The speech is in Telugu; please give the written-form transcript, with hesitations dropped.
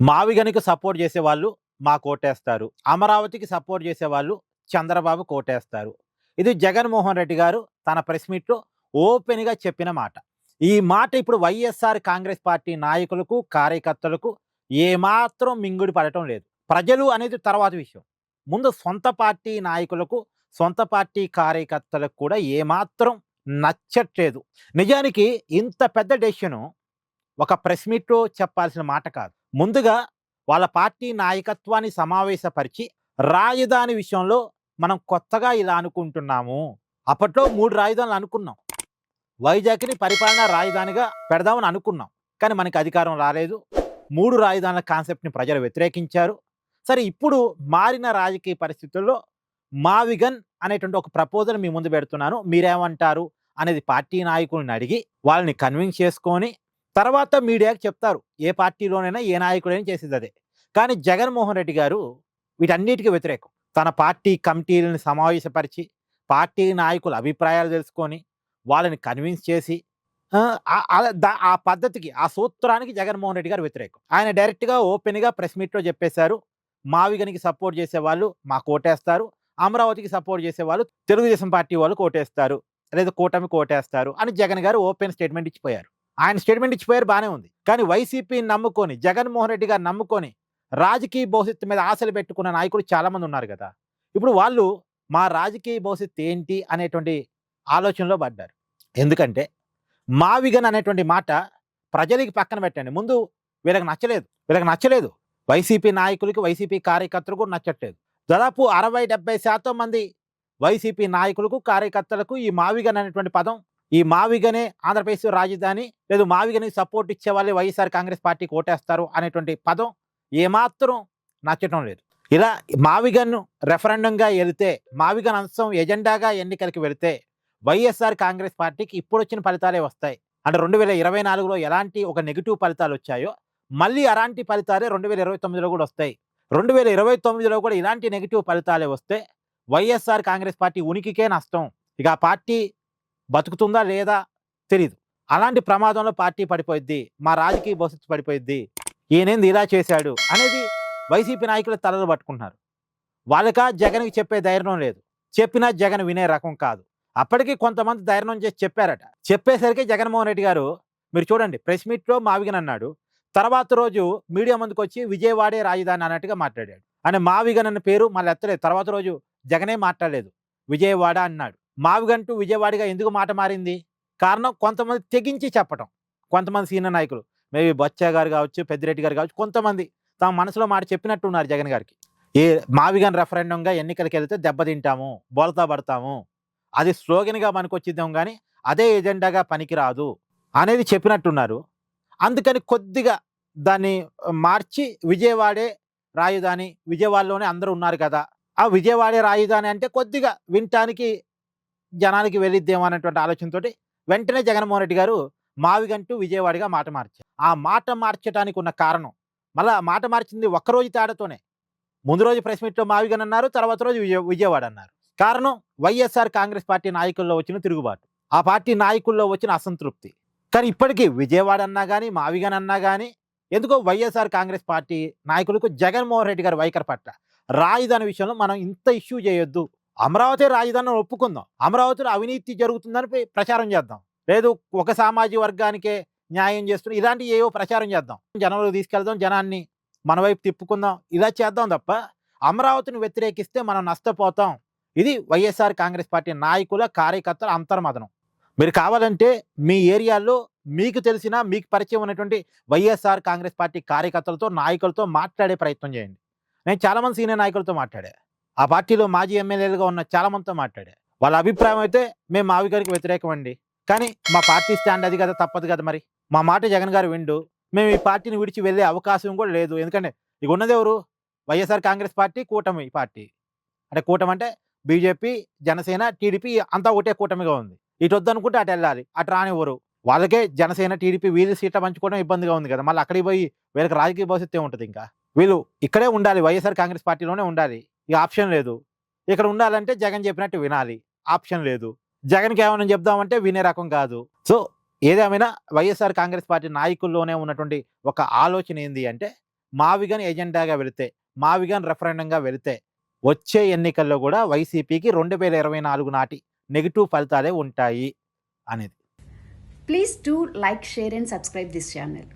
మావిగనికి సపోర్ట్ చేసేవాళ్ళు మాకోటేస్తారు. అమరావతికి సపోర్ట్ చేసేవాళ్ళు చంద్రబాబు కోటేస్తారు. ఇది జగన్మోహన్ రెడ్డి గారు తన ప్రెస్ మీట్‌లో ఓపెన్‌గా చెప్పిన మాట. ఈ మాట ఇప్పుడు వైఎస్ఆర్ కాంగ్రెస్ పార్టీ నాయకులకు, కార్యకర్తలకు ఏమాత్రం మింగుడు పడటం లేదు. ప్రజలు అనేది తర్వాత విషయం. ముందు సొంత పార్టీ నాయకులకు, సొంత పార్టీ కార్యకర్తలకు కూడా ఏమాత్రం నచ్చట్లేదు. నిజానికి ఇంత పెద్ద డెసిషను ఒక ప్రెస్ మీట్‌లో చెప్పాల్సిన మాట కాదు. ముందుగా వాళ్ళ పార్టీ నాయకత్వాన్ని సమావేశపరిచి, రాజధాని విషయంలో మనం కొత్తగా ఇలా అనుకుంటున్నాము. అప్పట్లో 3 రాజధానులు అనుకున్నాం. వైజాగ్‌ని పరిపాలనా రాజధానిగా పెడదామని అనుకున్నాం. కానీ మనకి అధికారం రాలేదు. 3 రాజధానుల కాన్సెప్ట్‌ని ప్రజలు వ్యతిరేకించారు. సరే ఇప్పుడు మారిన రాజకీయ పరిస్థితుల్లో మావిగన్ అనేటువంటి ఒక ప్రపోజల్ మీ ముందు పెడుతున్నాను. మీరేమంటారు అనేది పార్టీ నాయకుల్ని అడిగి, వాళ్ళని కన్విన్స్ చేసుకొని తర్వాత మీడియాకి చెప్తారు. ఏ పార్టీలోనైనా ఏ నాయకుడైనా చేసేదదే. కానీ జగన్మోహన్ రెడ్డి గారు వీటన్నిటికి వ్యతిరేకం. తన పార్టీ కమిటీలను సమావేశపరిచి, పార్టీ నాయకుల అభిప్రాయాలు తెలుసుకొని, వాళ్ళని కన్విన్స్ చేసి ఆ పద్ధతికి, ఆ సూత్రానికి జగన్మోహన్ రెడ్డి గారు వ్యతిరేకం. ఆయన డైరెక్ట్‌గా ఓపెన్‌గా ప్రెస్ మీట్‌లో చెప్పేశారు. మావిగనికి సపోర్ట్ చేసేవాళ్ళు మాకోటేస్తారు. అమరావతికి సపోర్ట్ చేసేవాళ్ళు తెలుగుదేశం పార్టీ వాళ్ళు కోటేస్తారు. లేదా కూటమికి ఓటేస్తారు అని జగన్ గారు ఓపెన్ స్టేట్మెంట్ ఇచ్చిపోయారు. ఆయన స్టేట్మెంట్ ఇచ్చిపోయారు బానే ఉంది. కానీ వైసీపీని నమ్ముకొని, జగన్మోహన్ రెడ్డి గారిని నమ్ముకొని, రాజకీయ భవిష్యత్తు మీద ఆశలు పెట్టుకున్న నాయకులు చాలామంది ఉన్నారు గదా! ఇప్పుడు వాళ్ళు మా రాజకీయ భవిష్యత్తు ఏంటి అనేటువంటి ఆలోచనలో పడ్డారు. ఎందుకంటే మావిగన్ అనేటువంటి మాట ప్రజలకి పక్కన పెట్టండి. ముందు వీళ్ళకి నచ్చలేదు. వైసీపీ నాయకులకి, వైసీపీ కార్యకర్తలకు కూడా నచ్చట్లేదు. దాదాపు 60-70% మంది వైసీపీ నాయకులకు, కార్యకర్తలకు ఈ మావిగన్ అనేటువంటి పదం, ఈ మావిగనే ఆంధ్రప్రదేశ్ రాజధాని, లేదు మావిగనికి సపోర్ట్ ఇచ్చే వాళ్ళే వైఎస్ఆర్ కాంగ్రెస్ పార్టీకి ఓటేస్తారు అనేటువంటి పదం ఏమాత్రం నచ్చటం లేదు. ఇలా మావిగన్ రెఫరెండంగా ఎళ్తే, మావిగన్ అంశం ఎజెండాగా ఎన్నికలకి వెళితే వైఎస్ఆర్ కాంగ్రెస్ పార్టీకి ఇప్పుడొచ్చిన ఫలితాలే వస్తాయి. అంటే 2024లో ఎలాంటి ఒక నెగెటివ్ ఫలితాలొచ్చాయో, మళ్ళీ అలాంటి ఫలితాలే 2029లో కూడా వస్తాయి. 2029లో కూడా ఇలాంటి నెగెటివ్ ఫలితాలే వస్తే వైఎస్ఆర్ కాంగ్రెస్ పార్టీ ఉనికికే నష్టం. ఇక ఆ పార్టీ బతుకుతుందా లేదా తెలీదు. అలాంటి ప్రమాదంలో పార్టీ పడిపోయిద్ది. మా రాజకీయ భవిష్యత్తు పడిపోయిద్ది. ఈయనేంది ఇలా చేశాడు అనేది వైసీపీ నాయకులు తలలు పట్టుకుంటున్నారు. వాళ్ళకా జగన్‌కి చెప్పే ధైర్యం లేదు. చెప్పినా జగన్ వినే రకం కాదు. అప్పటికి కొంతమంది ధైర్యం చేసి చెప్పారట. చెప్పేసరికి జగన్మోహన్ రెడ్డి గారు మీరు చూడండి ప్రెస్ మీట్‌లో మావిగన్ అన్నాడు. తర్వాత రోజు మీడియా ముందుకొచ్చి విజయవాడే రాజధాని అన్నట్టుగా మాట్లాడాడు. అంటే మావిగన్ అన్న పేరు మళ్ళీ ఎత్తలేదు. తర్వాత రోజు జగనే మాట్లాడలేదు. విజయవాడ అన్నాడు. మావిగన్ టు విజయవాడగా ఎందుకు మాట మారింది? కారణం కొంతమంది తెగించి చెప్పటం. కొంతమంది సీనియర్ నాయకులు మేబీ బొత్స గారు కావచ్చు, పెద్దిరెడ్డి గారు కావచ్చు, కొంతమంది తమ మనసులో మాట చెప్పినట్టున్నారు జగన్ గారికి. ఏ మావిగన్ రెఫరెండంగా ఎన్నికలకెళ్తే దెబ్బతింటాము, బోల్తా పడతాము. అది స్లోగన్‌గా పనికొచ్చిద్దేమో గానీ, అదే ఎజెండాగా పనికిరాదు అనేది చెప్పినట్టున్నారు. అందుకని కొద్దిగా దాన్ని మార్చి విజయవాడే రాజధాని, విజయవాడలోనే అందరూ ఉన్నారు కదా! ఆ విజయవాడే రాజధాని అంటే కొద్దిగా వినటానికి జనానికి వెళ్ళిద్దేమో అనేటువంటి ఆలోచనతోటి వెంటనే జగన్మోహన్ రెడ్డి గారు మావిగన్ టు విజయవాడగా మాట మార్చారు. ఆ మాట మార్చటానికి ఉన్న కారణం, మళ్ళా మాట మార్చింది ఒక్కరోజు తేడాతోనే. ముందు రోజు ప్రెస్ మీట్‌లో మావిగన్ అన్నారు. తర్వాత రోజు విజయవాడ అన్నారు. కారణం వైఎస్ఆర్ కాంగ్రెస్ పార్టీ నాయకుల్లో వచ్చిన తిరుగుబాటు. ఆ పార్టీ నాయకుల్లో వచ్చిన అసంతృప్తి. కానీ ఇప్పటికి విజయవాడ అన్నా గాని, మావిగన్ అన్నా గాని ఎందుకో వైఎస్ఆర్ కాంగ్రెస్ పార్టీ నాయకులకు జగన్మోహన్ రెడ్డి గారి వైఖరి పట్ల రాజధాని విషయంలో మనం ఇంత ఇష్యూ చేయొద్దు. అమరావతి రాజధానిని ఒప్పుకుందాం. అమరావతిలో అవినీతి జరుగుతుందని ప్రచారం చేద్దాం. లేదు ఒక సామాజిక వర్గానికే న్యాయం చేస్తున్న ఇలాంటివి ఏవో ప్రచారం చేద్దాం. జనంలోకి తీసుకెళ్దాం, జనాన్ని మన వైపు తిప్పుకుందాం. ఇలా చేద్దాం తప్ప అమరావతిని వ్యతిరేకిస్తే మనం నష్టపోతాం. ఇది వైఎస్ఆర్ కాంగ్రెస్ పార్టీ నాయకుల, కార్యకర్తల అంతర్మథనం. మీరు కావాలంటే మీ ఏరియాలో మీకు తెలిసిన, మీకు పరిచయం ఉన్నటువంటి వైఎస్ఆర్ కాంగ్రెస్ పార్టీ కార్యకర్తలతో, నాయకులతో మాట్లాడే ప్రయత్నం చేయండి. నేను చాలామంది సీనియర్ నాయకులతో మాట్లాడా. ఆ పార్టీలో మాజీ ఎమ్మెల్యేలుగా ఉన్న చాలామందితో మాట్లాడా. వాళ్ళ అభిప్రాయం అయితే మేము మావిగారికి వ్యతిరేకం అండి. కానీ మా పార్టీ స్టాండ్ అది కదా, తప్పదు కదా మరి. మా మాట జగన్ గారు విండు. మేము ఈ పార్టీని విడిచి వెళ్ళే అవకాశం కూడా లేదు. ఎందుకంటే ఇక ఉన్నదెవరు? వైఎస్ఆర్ కాంగ్రెస్ పార్టీ, కూటమి పార్టీ. అంటే కూటమి అంటే బీజేపీ, జనసేన, టీడీపీ అంతా ఒకటే కూటమిగా ఉంది. ఇటొద్దనుకుంటే అటెళ్ళాలి. అటు రానివ్వరు. వాళ్ళకే జనసేన, టీడీపీ వీళ్ళు సీట్ల పంచుకోవడం ఇబ్బందిగా ఉంది కదా! మళ్ళీ అక్కడికి పోయి వీళ్ళకి రాజకీయ భవిష్యత్తు ఏముంటది ఇంకా? వీళ్ళు ఇక్కడే ఉండాలి. వైఎస్ఆర్ కాంగ్రెస్ పార్టీలోనే ఉండాలి. ఇక ఆప్షన్ లేదు. ఇక్కడ ఉండాలంటే జగన్ చెప్పినట్టు వినాలి. ఆప్షన్ లేదు. జగన్‌కి ఏమన్నా చెప్దామంటే వినే రకం కాదు. సో, ఏదేమైనా వైఎస్ఆర్ కాంగ్రెస్ పార్టీ నాయకుల్లోనే ఉన్నటువంటి ఒక ఆలోచన ఏంది అంటే, మావిగన్ ఎజెండాగా వెళితే, మావిగన్ రెఫరెండంగా వెళితే వచ్చే ఎన్నికల్లో కూడా వైసీపీకి 2024 నాటి నెగెటివ్ ఫలితాలే ఉంటాయి అనేది. Please do like, share and subscribe this channel.